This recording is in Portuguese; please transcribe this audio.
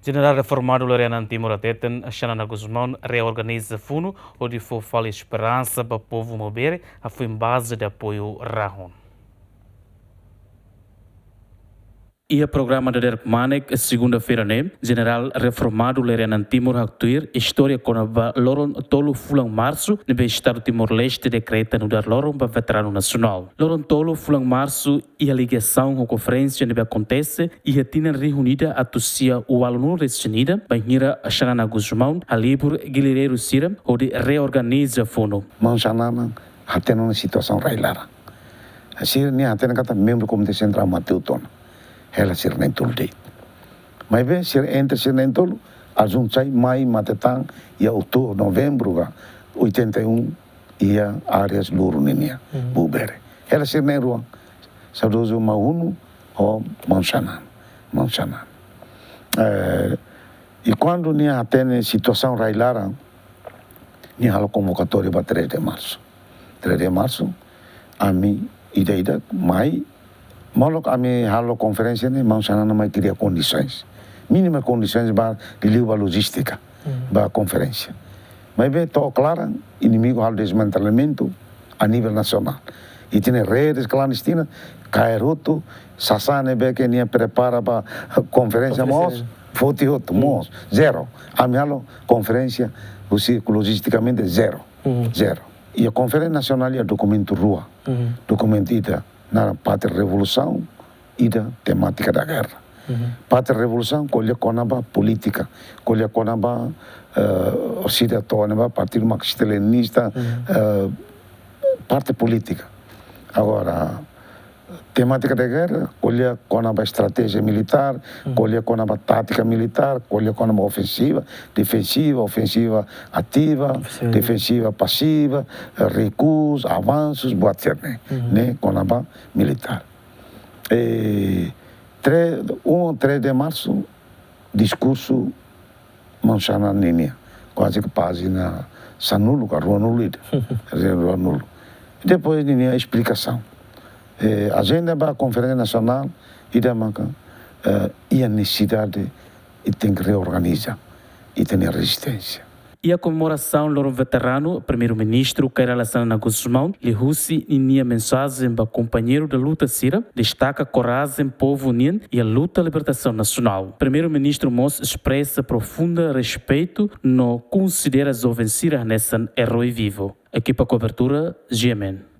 General reformado Lorena Timor-Leste, Xanana Guzmão, reorganiza fundo onde for fala esperança para o povo mover, a foi em base de apoio Rahon. E o programa de Derek Manek, segunda-feira, General reformado Lorena Timor-Leste, história com a Loron Tolo Fulang Março, no Estado Timor-Leste, decreta no dar Loron para veterano nacional. Loron Tolo Fulang Março e a ligação com a conferência que acontece e a tina reunida a tossia o aluno recenida, banheira a Xanana Guzmão, a Libur Guilherme Sira, onde reorganiza o fundo. Xanana até uma situação railara. Assim, nem até na membro do Comitê Central Mateu Tona. Ela ser nem tolo deit. Mas bem, ser entre ser nem tolo, a gente sai mai matetang e outubro, novembro, 81 e a áreas luro ninia, bubere. Ela ser nem ruang, saudoso mauno ou manchanan. E quando nia tem situação railara, nia halo convocatória para 3 de março. 3 de março, a mim ida mai Malok kami halo conferência ne mangsana nama cria condições, mínimas condições para a logística, para a conferência. Mas bem, tô clara, inimigo halo desmantelamento a nível nacional. E tem redes clandestinas, Cairoto, Sassane be que nem prepara para conferência mos, fotiotto mos, zero. A minha halo conferência, logisticamente zero. E a conferência nacional é documento rua, documento ida na Pátria Revolução e da temática da guerra. Pátria Revolução colhe conaba política, colhe conaba ocidental, partido marxista-leninista, parte política. Agora, temática da guerra colhe conaba estratégia militar, colhe conaba tática militar, colhe conaba ofensiva, defensiva, ofensiva ativa, defensiva passiva, recuos, avanços, boa ser, né? Conaba militar. 3 de março, discurso Manchana Ninia, quase que página Sanulo, Ruanulo. Depois Ninia explicação. Agenda para a Conferência Nacional e a necessidade e tem que reorganizar e tem resistência. E a comemoração do veterano, primeiro-ministro Kairala Xanana Guzmão, Lihussi e a mensagem para companheiro da luta Sira, destaca a coragem do povo unido e a luta à libertação nacional. Primeiro-ministro Mos expressa profundo respeito no considera jovem Sira nessa herói vivo. Equipa cobertura, GMN.